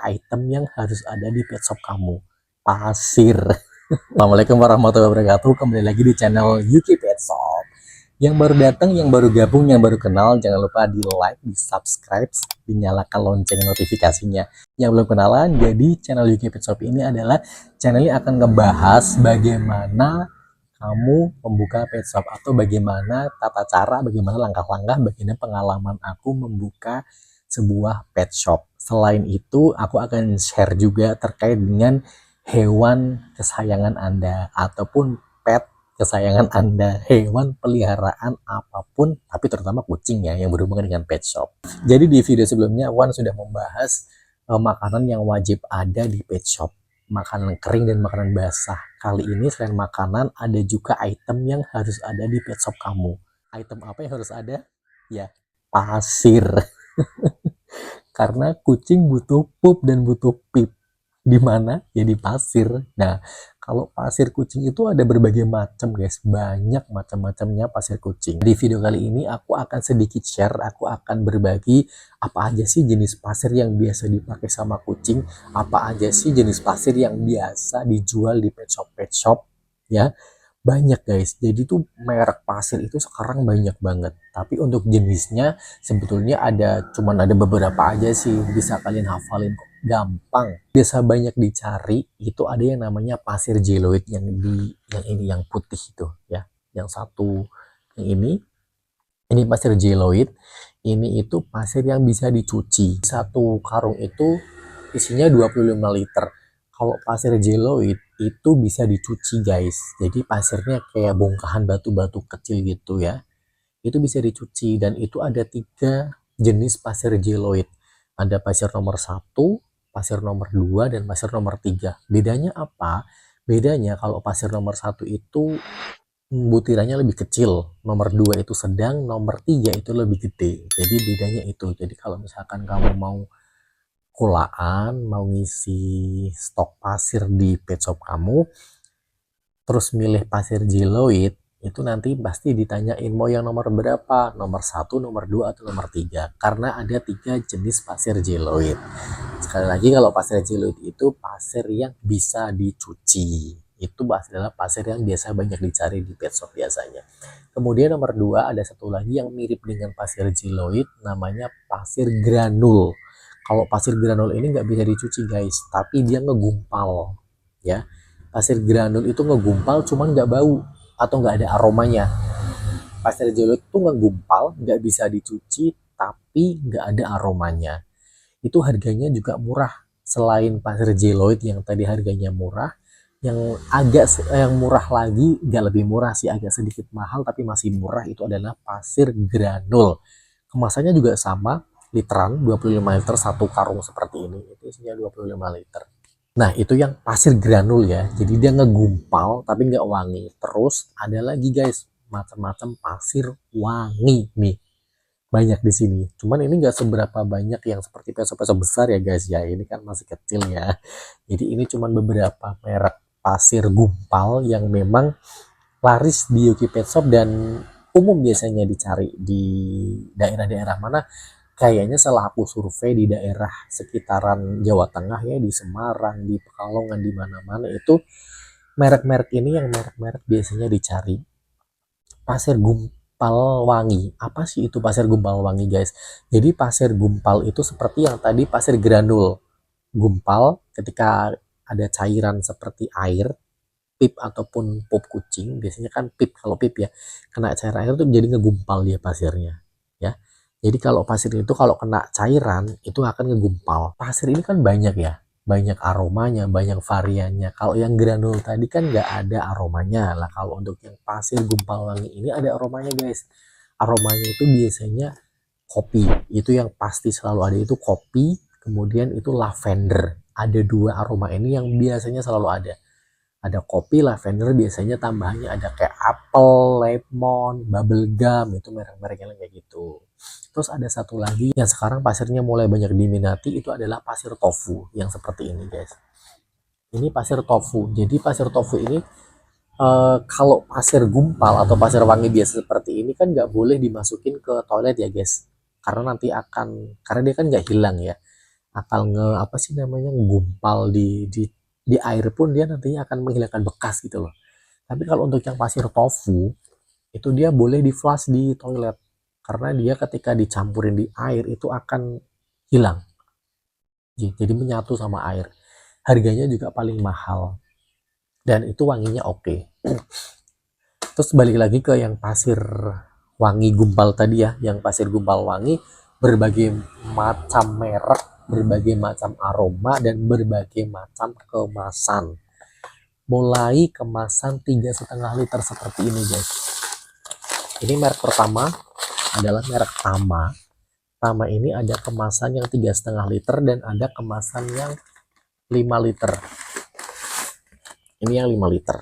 item yang harus ada di pet shop kamu, pasir. Assalamualaikum warahmatullahi wabarakatuh. Kembali lagi di channel Yuki Pet Shop. Yang baru datang, yang baru gabung, yang baru kenal, jangan lupa di like, di subscribe, dinyalakan lonceng notifikasinya. Yang belum kenalan, jadi channel Yuki Pet Shop ini adalah channel yang akan ngebahas bagaimana kamu membuka pet shop, atau bagaimana tata cara, bagaimana langkah-langkah, bagaimana pengalaman aku membuka sebuah pet shop. Selain itu, aku akan share juga terkait dengan hewan kesayangan Anda ataupun pet kesayangan Anda, hewan peliharaan apapun, tapi terutama kucing ya, yang berhubungan dengan pet shop. Jadi di video sebelumnya Wan sudah membahas makanan yang wajib ada di pet shop, makanan kering dan makanan basah. Kali ini selain makanan, ada juga item yang harus ada di pet shop kamu. Item apa yang harus ada? Ya, pasir. Karena kucing butuh pup dan butuh pip. Di mana? Ya di pasir. Nah, kalau pasir kucing itu ada berbagai macam, guys. Banyak macam-macamnya pasir kucing. Di video kali ini aku akan sedikit share, aku akan berbagi apa aja sih jenis pasir yang biasa dipakai sama kucing, apa aja sih jenis pasir yang biasa dijual di pet shop ya. Banyak, guys. Jadi tuh merek pasir itu sekarang banyak banget. Tapi untuk jenisnya sebetulnya cuman ada beberapa aja sih. Bisa kalian hafalin kok. Gampang. Biasa banyak dicari itu ada yang namanya pasir jeloid yang ini yang putih itu ya. Yang satu yang ini pasir jeloid. Ini itu pasir yang bisa dicuci. Satu karung itu isinya 25 liter. Kalau pasir jeloid itu bisa dicuci, guys. Jadi pasirnya kayak bongkahan batu-batu kecil gitu ya. Itu bisa dicuci, dan itu ada 3 jenis pasir jeloid. Ada pasir nomor 1, pasir nomor 2, dan pasir nomor 3. Bedanya apa? Bedanya kalau pasir nomor 1 itu butirannya lebih kecil, nomor 2 itu sedang, nomor 3 itu lebih gede. Jadi bedanya itu. Jadi kalau misalkan kamu mau kulaan, mau ngisi stok pasir di pet shop kamu, terus milih pasir jeloid, itu nanti pasti ditanyain mau yang nomor berapa, nomor 1, nomor 2, atau nomor 3. Karena ada 3 jenis pasir jeloid. Sekali lagi, kalau pasir jeloid itu pasir yang bisa dicuci. Itu adalah pasir yang biasa banyak dicari di pet shop biasanya. Kemudian nomor 2, ada satu lagi yang mirip dengan pasir jeloid, namanya pasir granul. Kalau pasir granul ini nggak bisa dicuci, guys, tapi dia ngegumpal ya. Pasir granul itu ngegumpal, cuman nggak bau atau nggak ada aromanya. Pasir jeloid itu ngegumpal, nggak bisa dicuci, tapi nggak ada aromanya. Itu harganya juga murah. Selain pasir jeloid yang tadi harganya murah, yang murah lagi, nggak lebih murah sih, agak sedikit mahal tapi masih murah, itu adalah pasir granul. Kemasannya juga sama, literan, 25 liter satu karung seperti ini. Itu isinya 25 liter. Nah, itu yang pasir granul ya. Jadi dia ngegumpal tapi nggak wangi. Terus ada lagi, guys, macam-macam pasir wangi nih. Banyak di sini. Cuman ini nggak seberapa banyak yang seperti peso-peso besar ya, guys ya. Ini kan masih kecil ya. Jadi ini cuman beberapa merek pasir gumpal yang memang laris di Yuki Pet Shop dan umum biasanya dicari di daerah-daerah mana. Kayaknya setelah aku survei di daerah sekitaran Jawa Tengah ya, di Semarang, di Pekalongan, di mana-mana itu merek-merek ini yang merek-merek biasanya dicari. Pasir gumpal wangi. Apa sih itu pasir gumpal wangi, guys? Jadi pasir gumpal itu seperti yang tadi pasir granul. Gumpal ketika ada cairan seperti air, pip ataupun pup kucing, biasanya kan pip, kalau pip ya kena cairan air tuh jadi ngegumpal dia pasirnya ya. Jadi kalau pasir itu kalau kena cairan itu akan ngegumpal. Pasir ini kan banyak ya, banyak aromanya, banyak variannya. Kalau yang granul tadi kan nggak ada aromanya lah. Kalau untuk yang pasir gumpal wangi ini ada aromanya, guys. Aromanya itu biasanya kopi, itu yang pasti selalu ada, itu kopi. Kemudian itu lavender. Ada 2 aroma ini yang biasanya selalu ada kopi, lavender, biasanya tambahannya ada kayak apel, lemon, bubble gum, itu merek-merek yang kayak gitu. Terus ada satu lagi yang sekarang pasirnya mulai banyak diminati, itu adalah pasir tofu yang seperti ini, guys. Ini pasir tofu. Jadi pasir tofu ini kalau pasir gumpal atau pasir wangi biasa seperti ini kan nggak boleh dimasukin ke toilet ya, guys. Karena nanti karena dia kan nggak hilang ya. apa sih namanya, gumpal di air pun dia nantinya akan menghilangkan bekas gitu loh. Tapi kalau untuk yang pasir tofu itu dia boleh di flush di toilet karena dia ketika dicampurin di air itu akan hilang, jadi menyatu sama air. Harganya juga paling mahal dan itu wanginya oke. Terus balik lagi ke yang pasir wangi gumpal tadi ya, yang pasir gumpal wangi, berbagai macam merek, berbagai macam aroma, dan berbagai macam kemasan. Mulai kemasan 3,5 liter seperti ini guys. Ini merek pertama adalah merek Tama. Tama ini ada kemasan yang 3,5 liter dan ada kemasan yang 5 liter. Ini yang 5 liter.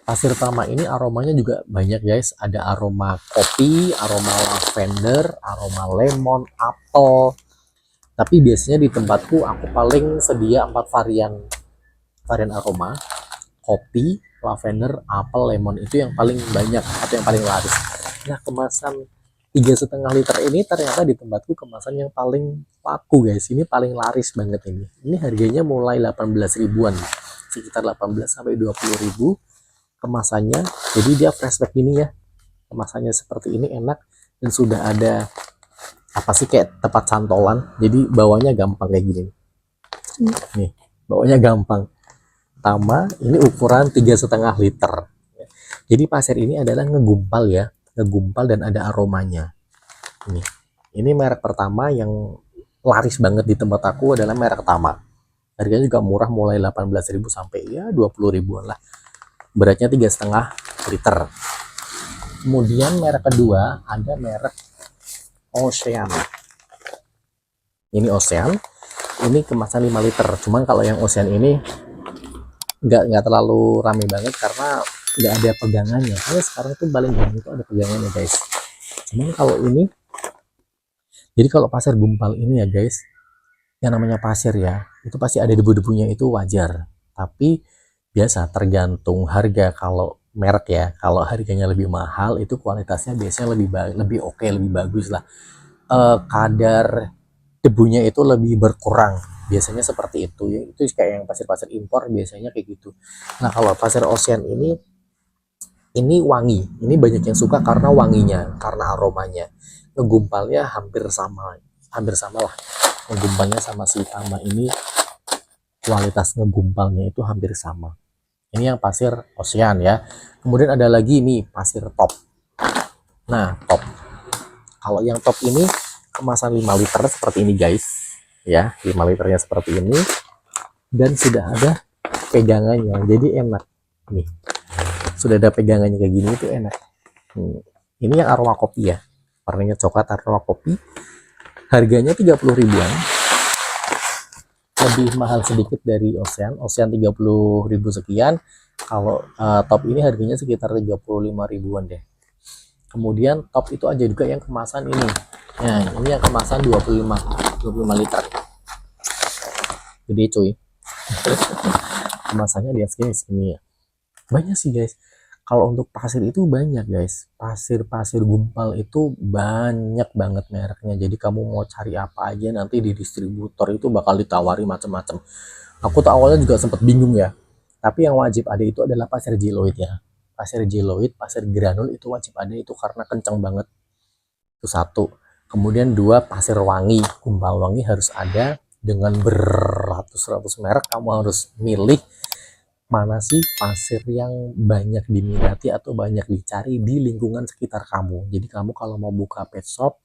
Pasir Tama ini aromanya juga banyak guys. Ada aroma kopi, aroma lavender, aroma lemon, apel. Tapi biasanya di tempatku aku paling sedia 4 varian aroma. Kopi, lavender, apel, lemon, itu yang paling banyak atau yang paling laris. Nah, kemasan 3,5 liter ini ternyata di tempatku kemasan yang paling laku guys. Ini paling laris banget ini. Ini harganya mulai 18 ribuan, sekitar 18 sampai 20 ribu kemasannya. Jadi dia flashback gini ya, kemasannya seperti ini, enak, dan sudah ada apa sih kayak tempat cantolan, jadi bawanya gampang kayak gini nih, bawanya gampang. Tama ini ukuran 3,5 liter. Jadi pasir ini adalah ngegumpal ya, ngegumpal dan ada aromanya. Ini merek pertama yang laris banget di tempat aku adalah merek Tama. Harganya juga murah, mulai 18 ribu sampai ya 20 ribuan lah. Beratnya 3,5 liter. Kemudian merek kedua ada merek Ocean. Ini Ocean. Ini kemasan 5 liter. Cuman kalau yang Ocean ini nggak terlalu rame banget karena nggak ada pegangannya. Karena sekarang tuh paling banyak itu ada pegangannya guys. Cuman kalau ini, jadi kalau pasir gumpal ini ya guys, yang namanya pasir ya, itu pasti ada debu-debunya, itu wajar. Tapi biasa tergantung harga. Kalau merek ya, kalau harganya lebih mahal itu kualitasnya biasanya lebih oke, lebih bagus lah. Kadar debunya itu lebih berkurang, biasanya seperti itu ya. Itu kayak yang pasir-pasir impor biasanya kayak gitu. Nah, kalau pasir Ocean ini wangi, ini banyak yang suka karena wanginya, karena aromanya. Ngegumpalnya hampir sama lah, ngegumpalnya sama si Tama ini, kualitas ngegumpalnya itu hampir sama. Ini yang pasir Ocean ya. Kemudian ada lagi nih pasir Top. Nah, Top, kalau yang Top ini kemasan 5 liter seperti ini guys ya, 5 liternya seperti ini dan sudah ada pegangannya, jadi enak nih, sudah ada pegangannya kayak gini, itu enak. Ini yang aroma kopi ya, warnanya coklat, aroma kopi. Harganya 30 ribuan, lebih mahal sedikit dari Ocean 30 ribu sekian. Kalau Top ini harganya sekitar 35 ribuan deh. Kemudian Top itu aja juga yang kemasan ini. Nah, ini yang kemasan 25 liter. Gede cuy. Kemasannya dia segini ya. Banyak sih guys. Kalau untuk pasir itu banyak guys. Pasir gumpal itu banyak banget mereknya. Jadi kamu mau cari apa aja nanti di distributor itu bakal ditawari macam-macam. Aku tuh awalnya juga sempat bingung ya. Tapi yang wajib ada itu adalah pasir jeloid ya. Pasir jeloid, pasir granul itu wajib ada, itu karena kencang banget. Itu satu. Kemudian dua, pasir wangi, gumpal wangi harus ada. Dengan beratus-ratus merek, kamu harus milih mana sih pasir yang banyak diminati atau banyak dicari di lingkungan sekitar kamu. Jadi kamu kalau mau buka pet shop,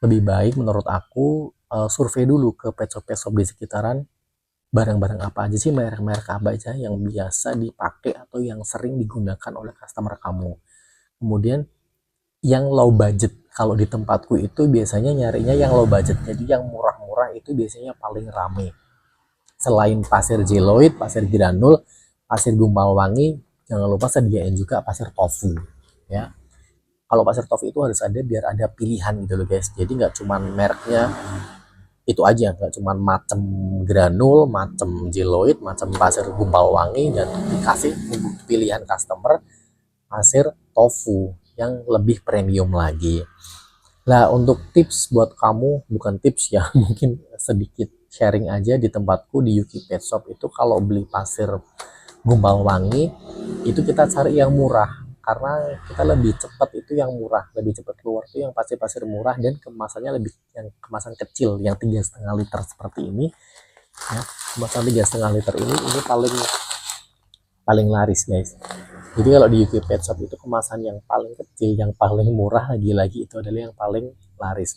lebih baik menurut aku survei dulu ke pet shop di sekitaran, barang-barang apa aja sih, merek-merek apa aja yang biasa dipakai atau yang sering digunakan oleh customer kamu. Kemudian yang low budget, kalau di tempatku itu biasanya nyarinya yang low budget, jadi yang murah-murah itu biasanya paling rame. Selain pasir jeloid, pasir granul, pasir gumpal wangi, jangan lupa sediain juga pasir tofu ya. Kalau pasir tofu itu harus ada biar ada pilihan gitu loh guys, jadi nggak cuman mereknya itu aja, nggak cuman macam granul, macam jeloid, macam pasir gumpal wangi, dan dikasih pilihan customer pasir tofu yang lebih premium lagi. Nah, untuk tips buat kamu, bukan tips ya, mungkin sedikit sharing aja di tempatku di Yuki Pet Shop itu kalau beli pasir gumpal wangi itu kita cari yang murah karena kita lebih cepat itu yang murah, lebih cepat keluar tuh yang pasir-pasir murah dan kemasannya lebih yang kemasan kecil yang 3,5 liter seperti ini ya. Kemasan 3,5 liter ini paling paling laris guys. Jadi kalau di UK Pet Shop itu kemasan yang paling kecil, yang paling murah lagi-lagi itu adalah yang paling laris.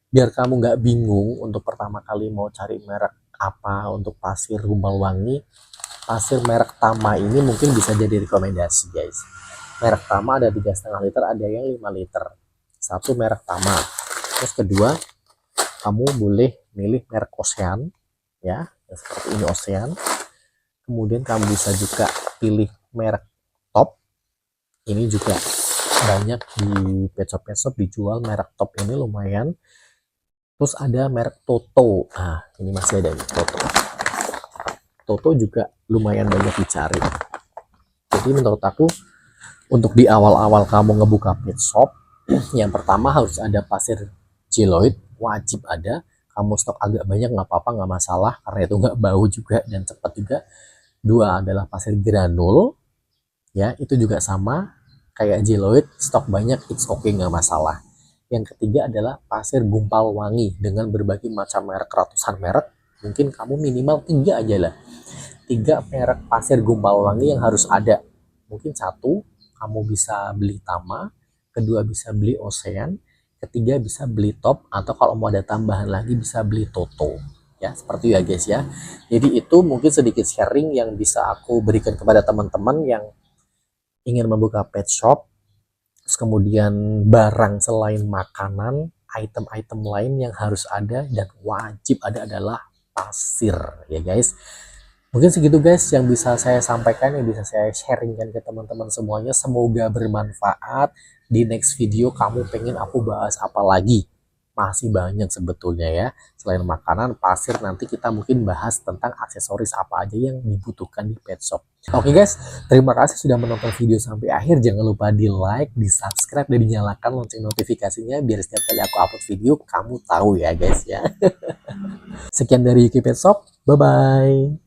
Biar kamu nggak bingung untuk pertama kali mau cari merek apa untuk pasir gumpal wangi, pasir merek Tama ini mungkin bisa jadi rekomendasi guys. Merek Tama ada 3,5 liter, ada yang 5 liter. Satu merek Tama. Terus kedua, kamu boleh milih merek Ocean ya, seperti ini Ocean. Kemudian kamu bisa juga pilih merek Top. Ini juga banyak di pet shop dijual merek Top ini lumayan. Terus ada merek Toto. Nah, ini masih ada nih Toto. Toto juga lumayan banyak dicari. Jadi menurut aku untuk di awal-awal kamu ngebuka pet shop, yang pertama harus ada pasir Geloid, wajib ada. Kamu stok agak banyak nggak apa-apa, nggak masalah karena itu nggak bau juga dan cepat juga. Dua adalah pasir granul, ya itu juga sama kayak Geloid, stok banyak, it's okay, nggak masalah. Yang ketiga adalah pasir gumpal wangi dengan berbagai macam merek, ratusan merek. Mungkin kamu minimal 3 aja lah. 3 merek pasir gumpal wangi yang harus ada. Mungkin satu kamu bisa beli Tama, kedua bisa beli Ocean, ketiga bisa beli Top, atau kalau mau ada tambahan lagi bisa beli Toto. Ya, seperti itu ya guys ya. Jadi itu mungkin sedikit sharing yang bisa aku berikan kepada teman-teman yang ingin membuka pet shop. Terus kemudian barang selain makanan, item-item lain yang harus ada dan wajib ada adalah pasir ya guys. Mungkin segitu guys yang bisa saya sampaikan, yang bisa saya sharingkan ke teman-teman semuanya. Semoga bermanfaat. Di next video kamu pengen aku bahas apa lagi? Masih banyak sebetulnya ya. Selain makanan, pasir, nanti kita mungkin bahas tentang aksesoris apa aja yang dibutuhkan di pet shop. Oke guys, terima kasih sudah menonton video sampai akhir. Jangan lupa di like, di subscribe, dan dinyalakan lonceng notifikasinya biar setiap kali aku upload video kamu tahu ya guys ya. Sekian dari Yuki Pet Shop, bye bye.